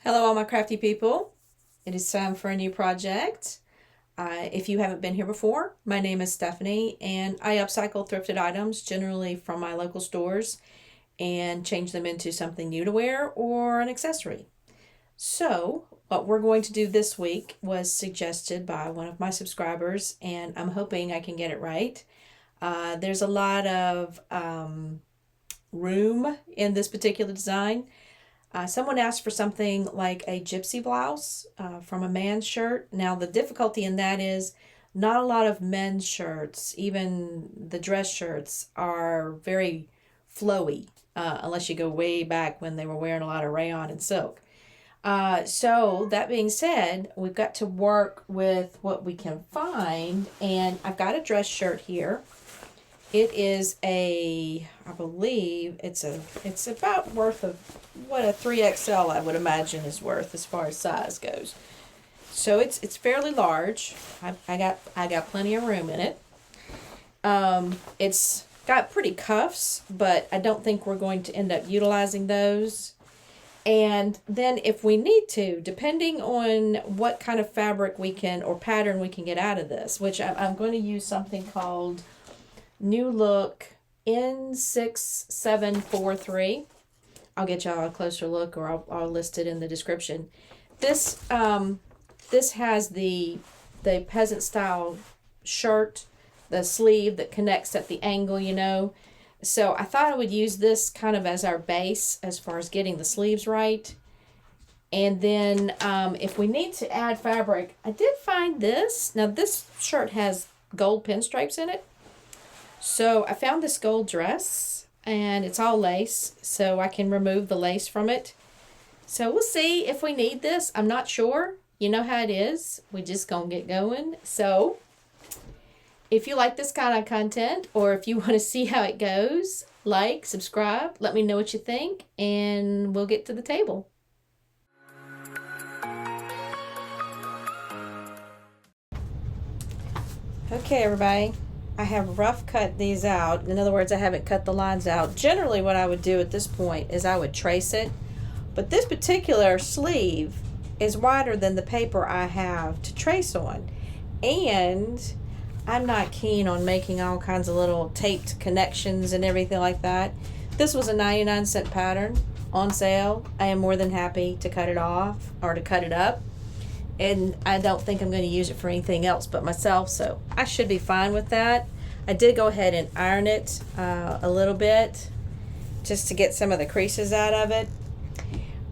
Hello, all my crafty people. It is time for a new project. If you haven't been here before, my name is Stephanie, and I upcycle thrifted items generally from my local stores and change them into something new to wear or an accessory. So, what we're going to do this week was suggested by one of my subscribers, and I'm hoping I can get it right. There's a lot of room in this particular design. Someone asked for something like a gypsy blouse from a man's shirt. Now, the difficulty in that is not a lot of men's shirts, even the dress shirts, are very flowy, unless you go way back when they were wearing a lot of rayon and silk. So, that being said, we've got to work with what we can find, and I've got a dress shirt here. It is I believe it's about worth of what a 3XL I would imagine is worth as far as size goes. So it's fairly large. I got plenty of room in it. It's got pretty cuffs, but I don't think we're going to end up utilizing those. And then if we need to, depending on what kind of fabric we can or pattern we can get out of this, which I'm going to use something called New Look N6743. I'll get y'all a closer look, or I'll list it in the description. This has the peasant style shirt, the sleeve that connects at the angle, you know. So I thought I would use this kind of as our base as far as getting the sleeves right. And then if we need to add fabric, I did find this. Now this shirt has gold pinstripes in it. So I found this gold dress, and it's all lace, so I can remove the lace from it. So we'll see if we need this. I'm not sure. You know how it is. We just gonna get going. So if you like this kind of content, or if you want to see how it goes, like, subscribe, let me know what you think, and we'll get to the table. Okay, everybody. I have rough cut these out. In other words, I haven't cut the lines out. Generally, what I would do at this point is I would trace it. But this particular sleeve is wider than the paper I have to trace on. And I'm not keen on making all kinds of little taped connections and everything like that. This was a 99-cent pattern on sale. I am more than happy to cut it off or to cut it up. And I don't think I'm going to use it for anything else but myself, so I should be fine with that. I did go ahead and iron it a little bit just to get some of the creases out of it.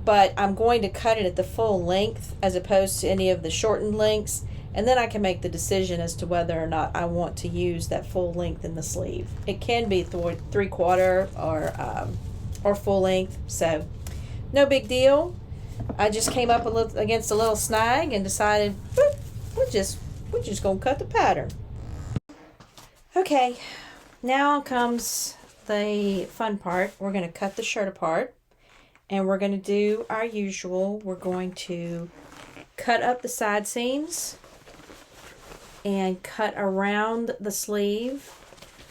But I'm going to cut it at the full length as opposed to any of the shortened lengths, and then I can make the decision as to whether or not I want to use that full length in the sleeve. It can be 3/4 or full length, so no big deal. I just came up against a little snag and decided we're just gonna cut the pattern. Okay, now comes the fun part. We're gonna cut the shirt apart, and we're gonna do our usual. We're going to cut up the side seams and cut around the sleeve.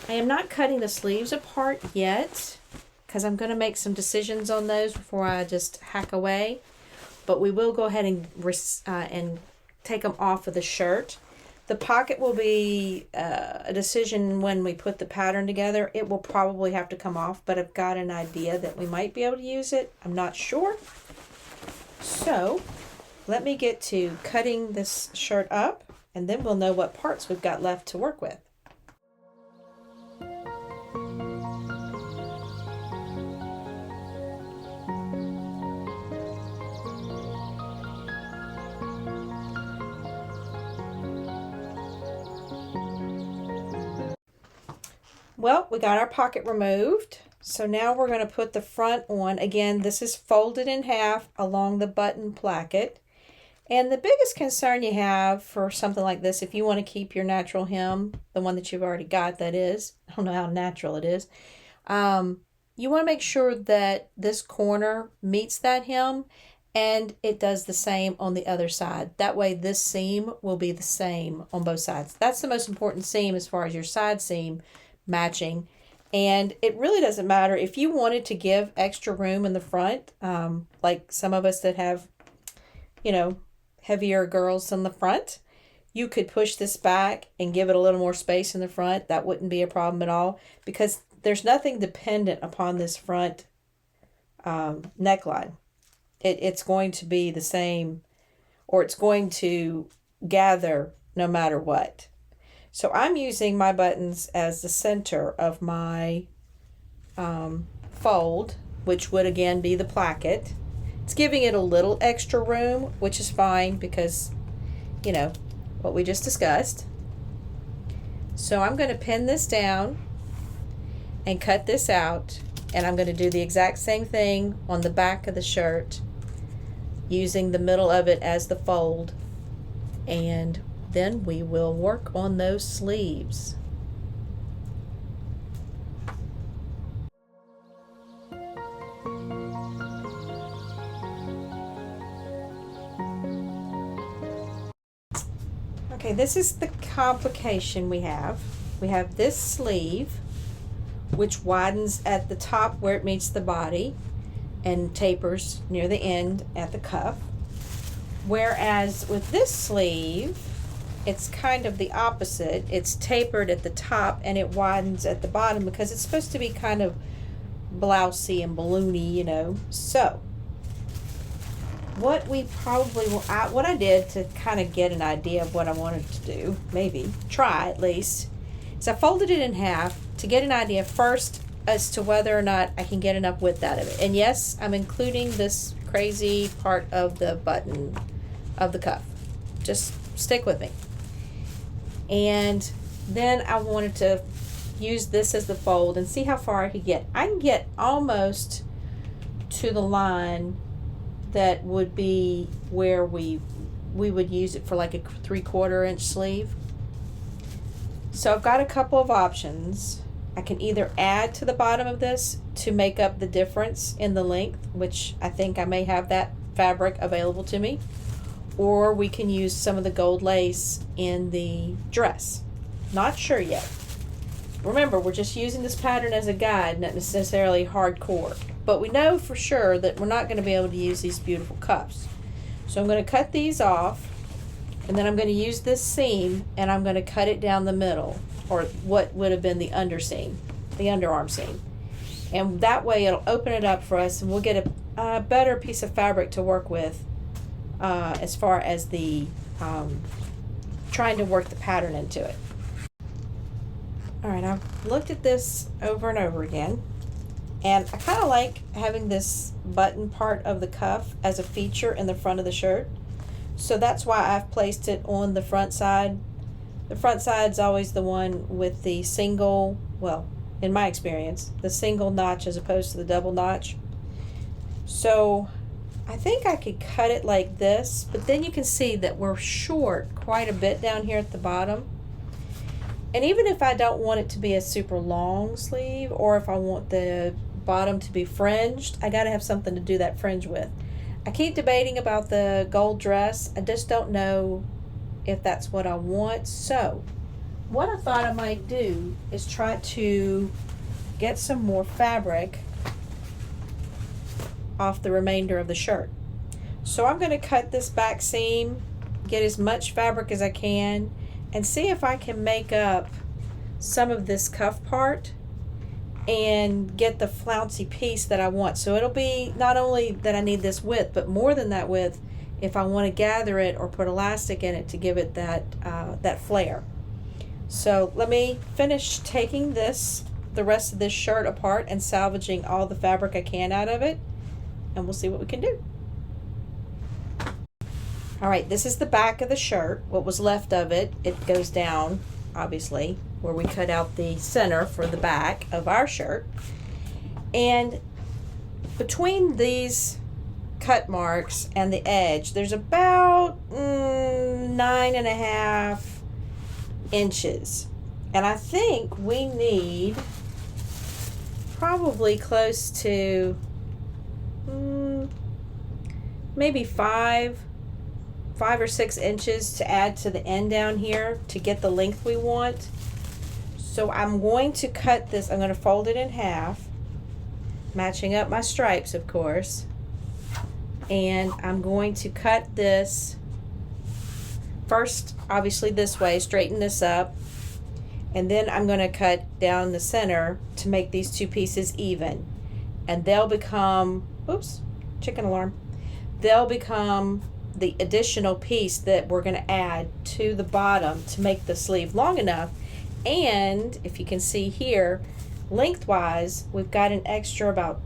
I am not cutting the sleeves apart yet because I'm going to make some decisions on those before I just hack away. But we will go ahead and take them off of the shirt. The pocket will be a decision when we put the pattern together. It will probably have to come off, but I've got an idea that we might be able to use it. I'm not sure. So let me get to cutting this shirt up, and then we'll know what parts we've got left to work with. Well, we got our pocket removed. So now we're going to put the front on. Again, this is folded in half along the button placket. And the biggest concern you have for something like this, if you want to keep your natural hem, the one that you've already got, that is, I don't know how natural it is, you want to make sure that this corner meets that hem, and it does the same on the other side. That way this seam will be the same on both sides. That's the most important seam as far as your side seam matching. And it really doesn't matter if you wanted to give extra room in the front, like some of us that have you know, heavier girls on the front, you could push this back and give it a little more space in the front. That wouldn't be a problem at all because there's nothing dependent upon this front neckline. It's going to be the same, or it's going to gather no matter what. So I'm using my buttons as the center of my fold, which would again be the placket. It's giving it a little extra room, which is fine because, you know, what we just discussed. So I'm going to pin this down and cut this out, and I'm going to do the exact same thing on the back of the shirt, using the middle of it as the fold, and then we will work on those sleeves. Okay, this is the complication we have. We have this sleeve, which widens at the top where it meets the body and tapers near the end at the cuff. Whereas with this sleeve, it's kind of the opposite. It's tapered at the top and it widens at the bottom because it's supposed to be kind of blousey and balloony, you know. So what we probably will, what I did to kind of get an idea of what I wanted to do, maybe try at least, is I folded it in half to get an idea first as to whether or not I can get enough width out of it. And yes, I'm including this crazy part of the button of the cuff. Just stick with me. And then I wanted to use this as the fold and see how far I could get. I can get almost to the line that would be where we would use it for like a 3/4 inch sleeve. So I've got a couple of options. I can either add to the bottom of this to make up the difference in the length, which I think I may have that fabric available to me, or we can use some of the gold lace in the dress. Not sure yet. Remember, we're just using this pattern as a guide, not necessarily hardcore, but we know for sure that we're not going to be able to use these beautiful cuffs. So I'm going to cut these off, and then I'm going to use this seam and I'm going to cut it down the middle, or what would have been the underseam, the underarm seam. And that way it'll open it up for us and we'll get a better piece of fabric to work with as far as the trying to work the pattern into it. All right, I've looked at this over and over again, and I kind of like having this button part of the cuff as a feature in the front of the shirt. So that's why I've placed it on the front side. The front side's always the one with the single, well, in my experience, the single notch as opposed to the double notch. So I think I could cut it like this, but then you can see that we're short quite a bit down here at the bottom. And even if I don't want it to be a super long sleeve, or if I want the bottom to be fringed, I gotta have something to do that fringe with. I keep debating about the gold dress. I just don't know if that's what I want. So what I thought I might do is try to get some more fabric off the remainder of the shirt. So I'm going to cut this back seam, get as much fabric as I can, and see if I can make up some of this cuff part and get the flouncy piece that I want. So it'll be not only that I need this width, but more than that width if I want to gather it or put elastic in it to give it that that flare. So let me finish taking the rest of this shirt apart and salvaging all the fabric I can out of it, and we'll see what we can do. All right, this is the back of the shirt, what was left of it. It goes down, obviously, where we cut out the center for the back of our shirt. And between these cut marks and the edge, there's about 9.5 inches. And I think we need probably close to maybe 5 or 6 inches to add to the end down here to get the length we want. So I'm going to cut this, I'm going to fold it in half, matching up my stripes, of course. And I'm going to cut this first, obviously this way, straighten this up, and then I'm going to cut down the center to make these two pieces even, and they'll become, oops, chicken alarm, they'll become the additional piece that we're going to add to the bottom to make the sleeve long enough. And if you can see here, lengthwise we've got an extra about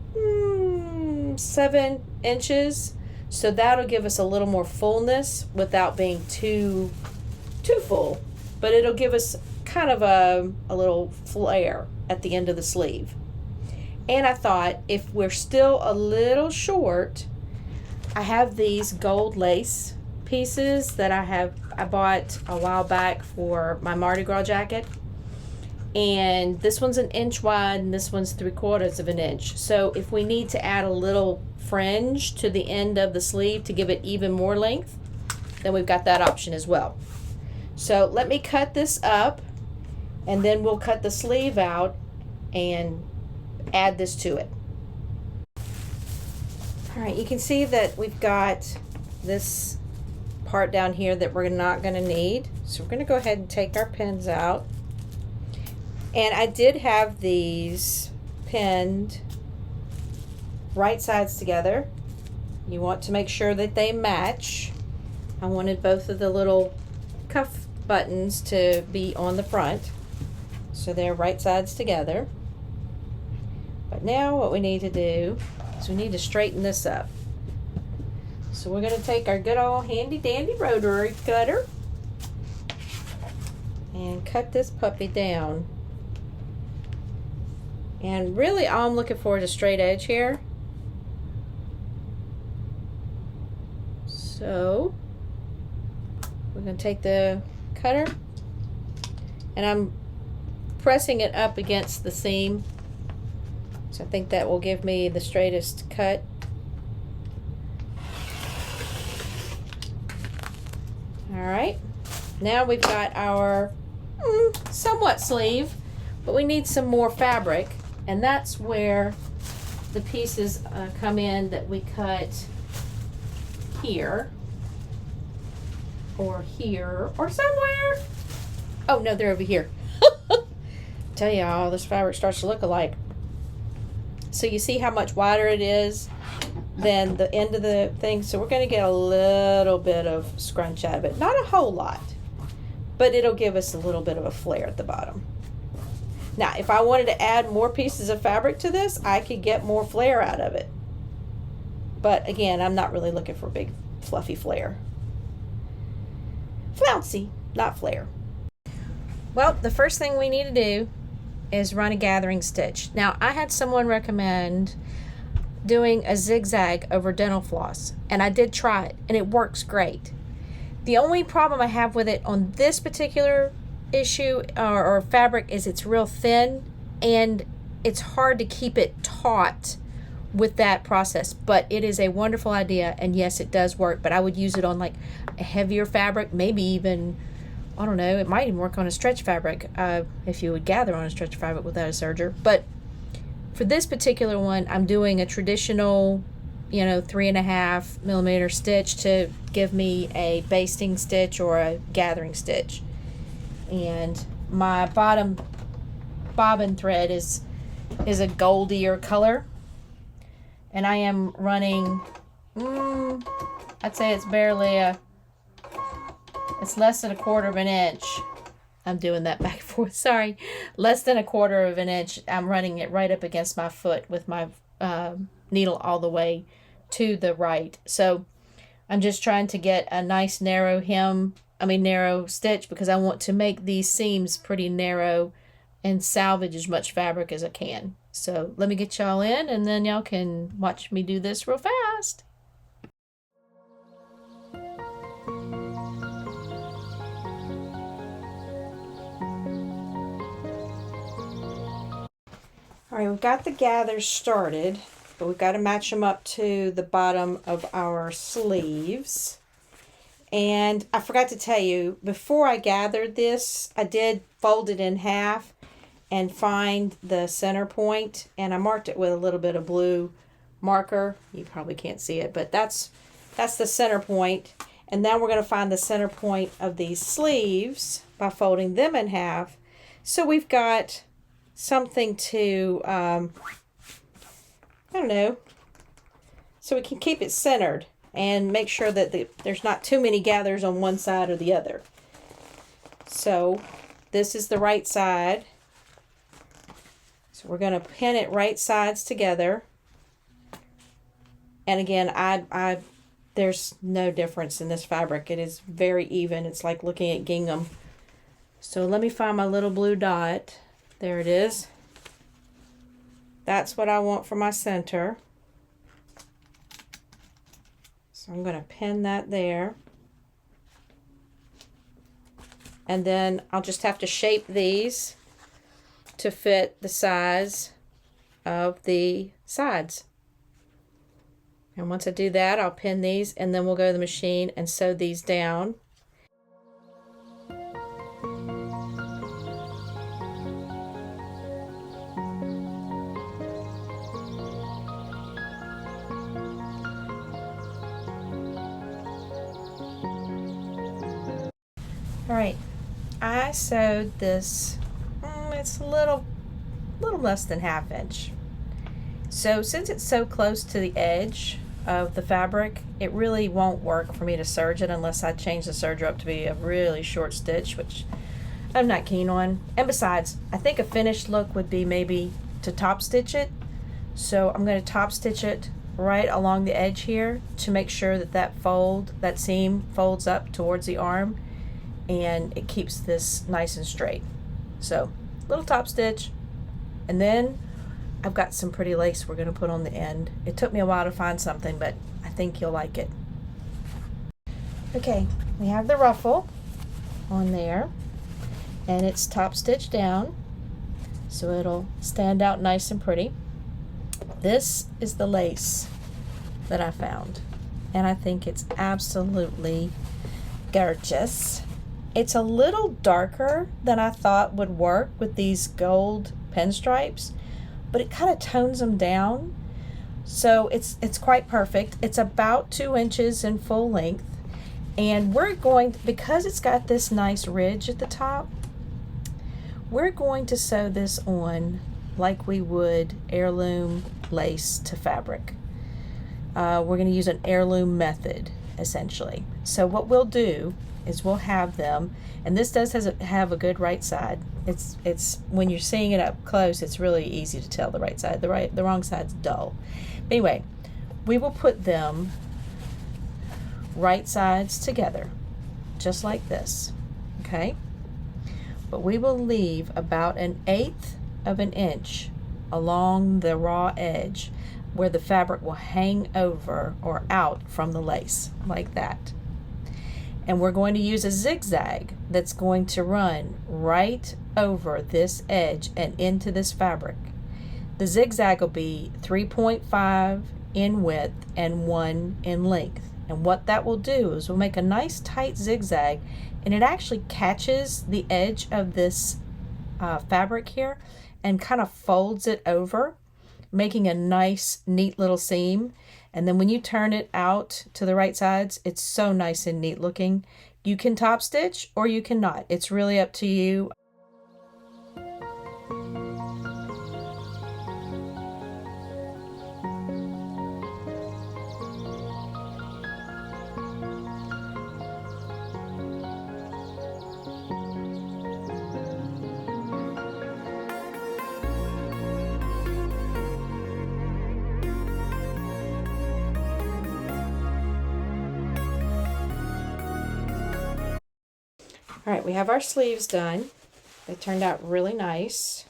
7 inches, so that'll give us a little more fullness without being too full, but it'll give us kind of a little flare at the end of the sleeve. And I thought, if we're still a little short, I have these gold lace pieces that I bought a while back for my Mardi Gras jacket, and this one's 1 inch wide and this one's 3/4 of an inch. So if we need to add a little fringe to the end of the sleeve to give it even more length, then we've got that option as well. So let me cut this up, and then we'll cut the sleeve out and add this to it. All right, you can see that we've got this part down here that we're not going to need. So we're going to go ahead and take our pins out. And I did have these pinned right sides together. You want to make sure that they match. I wanted both of the little cuff buttons to be on the front, so they're right sides together. But now what we need to do is we need to straighten this up. So we're going to take our good old handy dandy rotary cutter and cut this puppy down. And really all I'm looking for is a straight edge here. So we're going to take the cutter, and I'm pressing it up against the seam. So I think that will give me the straightest cut. All right, now we've got our somewhat sleeve, but we need some more fabric, and that's where the pieces come in that we cut here or somewhere. Oh no, they're over here. Tell you, all this fabric starts to look alike. So you see how much wider it is than the end of the thing. So we're going to get a little bit of scrunch out of it, not a whole lot, but it'll give us a little bit of a flare at the bottom. Now if I wanted to add more pieces of fabric to this, I could get more flare out of it, but again, I'm not really looking for big fluffy flare. Flouncy, not flare. Well, the first thing we need to do is run a gathering stitch. Now I had someone recommend doing a zigzag over dental floss, and I did try it and it works great. The only problem I have with it on this particular issue or fabric is it's real thin, and it's hard to keep it taut with that process, but it is a wonderful idea, and yes, it does work. But I would use it on like a heavier fabric, maybe even, I don't know, it might even work on a stretch fabric if you would gather on a stretch fabric without a serger. But for this particular one, I'm doing a traditional, 3.5 millimeter stitch to give me a basting stitch or a gathering stitch. And my bottom bobbin thread is a goldier color, and I am running, I'd say it's it's less than 1/4 of an inch. I'm doing that back and forth, sorry. Less than 1/4 of an inch. I'm running it right up against my foot with my needle all the way to the right. So I'm just trying to get a nice narrow narrow stitch, because I want to make these seams pretty narrow and salvage as much fabric as I can. So let me get y'all in, and then y'all can watch me do this real fast. All right, we've got the gathers started, but we've got to match them up to the bottom of our sleeves. And I forgot to tell you, before I gathered this, I did fold it in half and find the center point, and I marked it with a little bit of blue marker. You probably can't see it, but that's the center point. And now we're going to find the center point of these sleeves by folding them in half. So we've got something to, I don't know, so we can keep it centered and make sure that there's not too many gathers on one side or the other. So this is the right side. So we're going to pin it right sides together. And again, there's no difference in this fabric. It is very even. It's like looking at gingham. So let me find my little blue dot. There it is. That's what I want for my center. So I'm going to pin that there. And then I'll just have to shape these to fit the size of the sides. And once I do that, I'll pin these, and then we'll go to the machine and sew these down. All right, I sewed this, it's a little less than 1/2 inch. So since it's so close to the edge of the fabric, it really won't work for me to serge it unless I change the serger up to be a really short stitch, which I'm not keen on. And besides, I think a finished look would be maybe to top stitch it. So I'm going to top stitch it right along the edge here to make sure that that seam folds up towards the arm and it keeps this nice and straight. So little top stitch, and then I've got some pretty lace we're going to put on the end. It took me a while to find something, but I think you'll like it. Okay, we have the ruffle on there, and it's top stitched down, so it'll stand out nice and pretty. This is the lace that I found, and I think it's absolutely gorgeous. It's a little darker than I thought would work with these gold pinstripes, but it kind of tones them down. So it's quite perfect. It's about 2 inches in full length. And we're going to, because it's got this nice ridge at the top, we're going to sew this on like we would heirloom lace to fabric. We're going to use an heirloom method, essentially. So what we'll do is we'll have them, and this does have a good right side. It's when you're seeing it up close, it's really easy to tell the right side. The wrong side's dull. But anyway, we will put them right sides together, just like this, okay? But we will leave about 1/8 of an inch along the raw edge where the fabric will hang over or out from the lace, like that. And we're going to use a zigzag that's going to run right over this edge and into this fabric. The zigzag will be 3.5 in width and 1 in length. And what that will do is we'll make a nice tight zigzag, and it actually catches the edge of this fabric here and kind of folds it over, making a nice, neat little seam. And then when you turn it out to the right sides, it's so nice and neat looking. You can top stitch or you cannot. It's really up to you. All right, we have our sleeves done. They turned out really nice.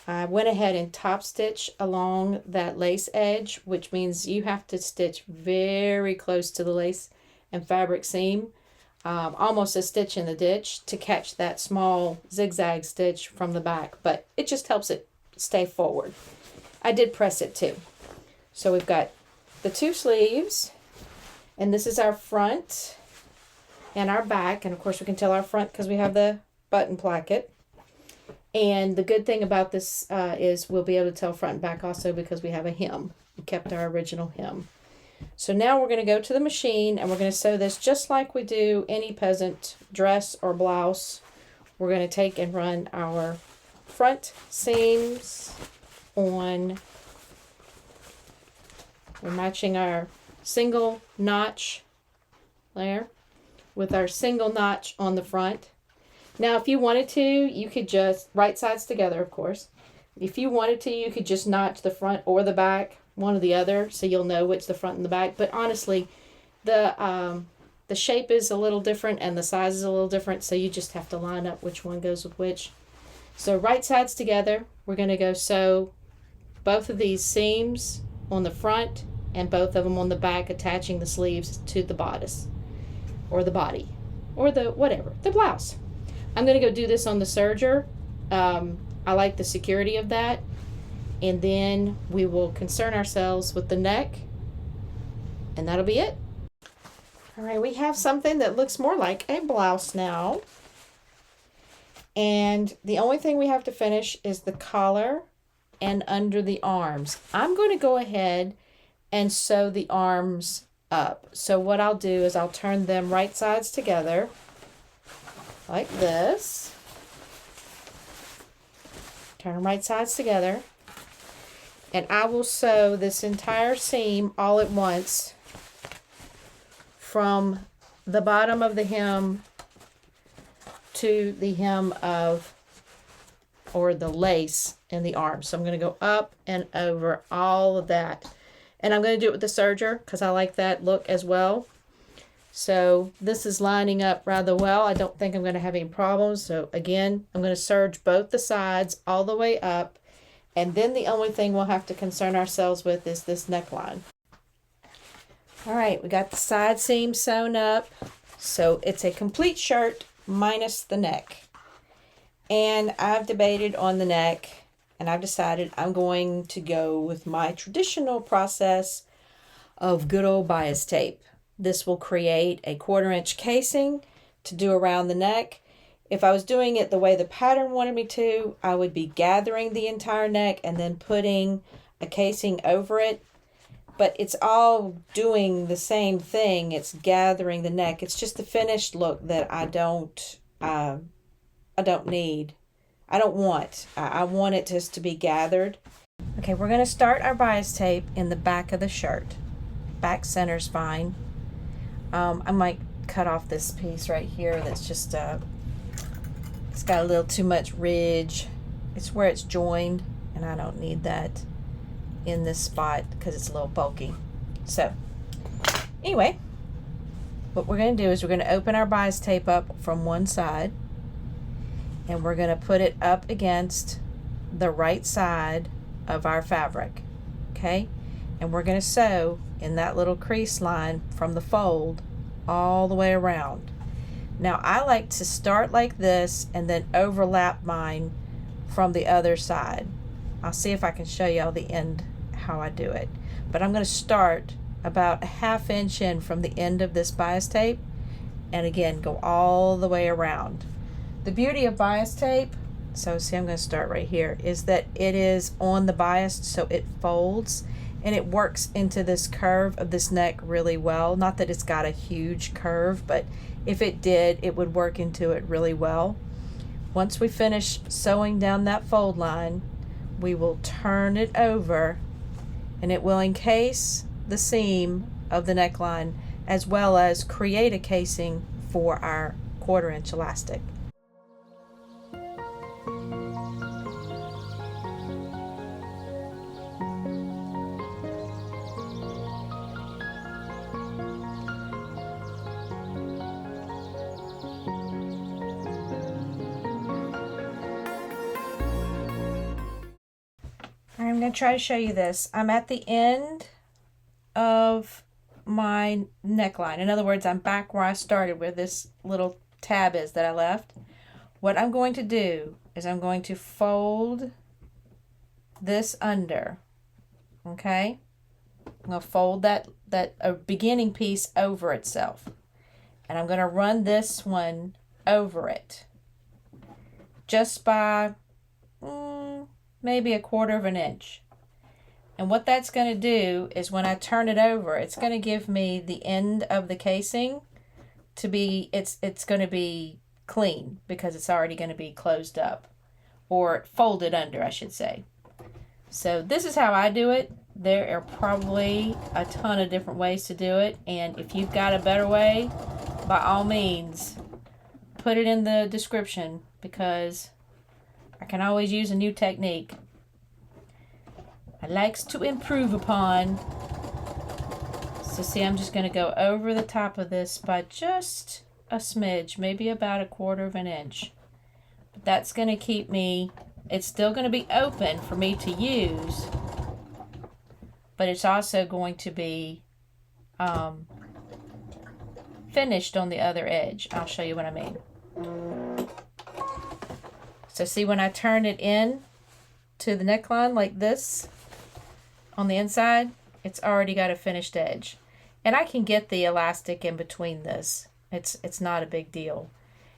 I went ahead and top stitch along that lace edge, which means you have to stitch very close to the lace and fabric seam, almost a stitch in the ditch to catch that small zigzag stitch from the back, but it just helps it stay forward. I did press it too. So we've got the 2 sleeves, and this is our front and our back, and of course we can tell our front because we have the button placket. And the good thing about this is we'll be able to tell front and back also because we have a hem. We kept our original hem. So now we're going to go to the machine and we're going to sew this just like we do any peasant dress or blouse. We're going to take and run our front seams on. We're matching our single notch there with our single notch on the front. Now, if you wanted to, you could just, right sides together, of course. If you wanted to, you could just notch the front or the back, one or the other, so you'll know which the front and the back. But honestly, the shape is a little different and the size is a little different, so you just have to line up which one goes with which. So right sides together, we're going to go sew both of these seams on the front and both of them on the back, attaching the sleeves to the bodice or the body or the whatever, the blouse. I'm going to go do this on the serger. I like the security of that. And then we will concern ourselves with the neck. And that'll be it. All right, we have something that looks more like a blouse now. And the only thing we have to finish is the collar and under the arms. I'm going to go ahead and sew the arms up. So what I'll do is I'll turn them right sides together like this. Turn them right sides together. And I will sew this entire seam all at once from the bottom of the hem to the hem of, or the lace in the arm. So I'm going to go up and over all of that. And I'm going to do it with the serger because I like that look as well. So this is lining up rather well. I don't think I'm going to have any problems. So again, I'm going to serge both the sides all the way up. And then the only thing we'll have to concern ourselves with is this neckline. All right, we got the side seam sewn up. So it's a complete shirt minus the neck. And I've debated on the neck, and I've decided I'm going to go with my traditional process of good old bias tape. This will create a 1/4 inch casing to do around the neck. If I was doing it the way the pattern wanted me to, I would be gathering the entire neck and then putting a casing over it. But it's all doing the same thing. It's gathering the neck. It's just the finished look that I don't need. I don't want. I want it just to be gathered. Okay, we're going to start our bias tape in the back of the shirt. Back center's fine. I might cut off this piece right here that's just, it's got a little too much ridge. It's where it's joined, and I don't need that in this spot because it's a little bulky. So, anyway, what we're going to do is we're going to open our bias tape up from one side, and we're going to put it up against the right side of our fabric, okay? And we're going to sew in that little crease line from the fold all the way around. Now I like to start like this and then overlap mine from the other side. I'll see if I can show you all the end how I do it. But I'm going to start about a 1/2 inch in from the end of this bias tape and again go all the way around. The beauty of bias tape, so see I'm going to start right here, is that it is on the bias so it folds and it works into this curve of this neck really well. Not that it's got a huge curve, but if it did, it would work into it really well. Once we finish sewing down that fold line, we will turn it over and it will encase the seam of the neckline as well as create a casing for our 1/4 inch elastic. I'm going to try to show you this. I'm at the end of my neckline. In other words, I'm back where I started, where this little tab is that I left. What I'm going to do is I'm going to fold this under, okay? I'm going to fold that beginning piece over itself. And I'm going to run this one over it just by maybe 1/4 inch. And what that's going to do is when I turn it over, it's going to give me the end of the casing to be, it's going to be clean because it's already going to be closed up, or folded under, I should say. So this is how I do it. There are probably a ton of different ways to do it, and if you've got a better way, by all means, put it in the description, because I can always use a new technique. I likes to improve upon. So see, I'm just going to go over the top of this by just a smidge, maybe about 1/4 of an inch. But that's going to keep me, it's still going to be open for me to use, but it's also going to be finished on the other edge. I'll show you what I mean. So see, when I turn it in to the neckline like this on the inside, it's already got a finished edge. And I can get the elastic in between this. It's not a big deal.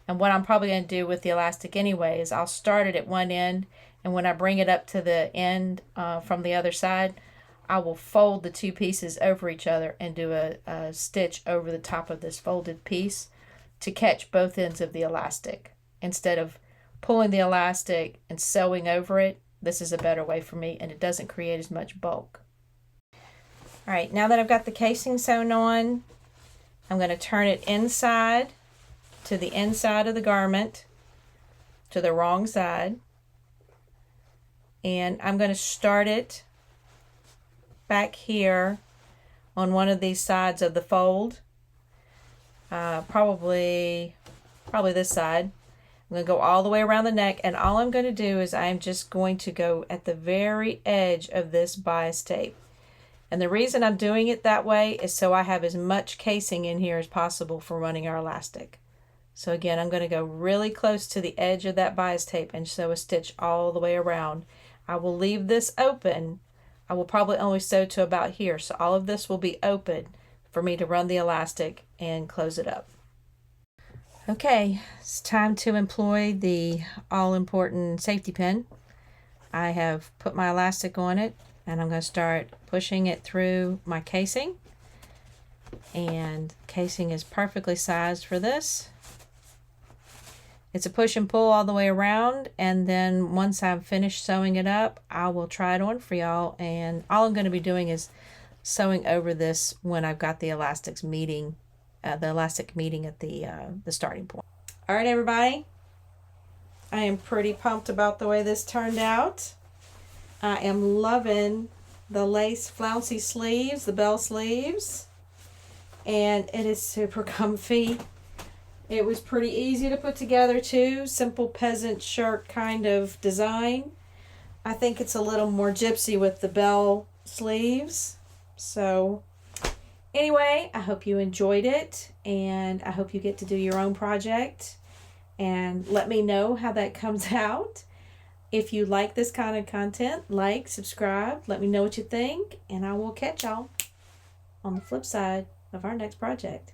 And what I'm probably going to do with the elastic anyway is I'll start it at one end, and when I bring it up to the end from the other side, I will fold the two pieces over each other and do a stitch over the top of this folded piece to catch both ends of the elastic. Instead of pulling the elastic and sewing over it, this is a better way for me, and it doesn't create as much bulk. All right, now that I've got the casing sewn on, I'm going to turn it inside to the inside of the garment, to the wrong side, and I'm going to start it back here on one of these sides of the fold, probably this side. I'm going to go all the way around the neck, and all I'm going to do is I'm just going to go at the very edge of this bias tape. And the reason I'm doing it that way is so I have as much casing in here as possible for running our elastic. So again, I'm going to go really close to the edge of that bias tape and sew a stitch all the way around. I will leave this open. I will probably only sew to about here, so all of this will be open for me to run the elastic and close it up. Okay, it's time to employ the all-important safety pin. I have put my elastic on it, and I'm going to start pushing it through my casing. And casing is perfectly sized for this. It's a push and pull all the way around, and then once I've finished sewing it up, I will try it on for y'all, and all I'm going to be doing is sewing over this when I've got the elastics meeting. The elastic meeting at the starting point. All right, everybody. I am pretty pumped about the way this turned out. I am loving the lace flouncy sleeves, the bell sleeves, and it is super comfy. It was pretty easy to put together too. Simple peasant shirt kind of design. I think it's a little more gypsy with the bell sleeves. So anyway, I hope you enjoyed it, and I hope you get to do your own project, and let me know how that comes out. If you like this kind of content, like, subscribe, let me know what you think, and I will catch y'all on the flip side of our next project.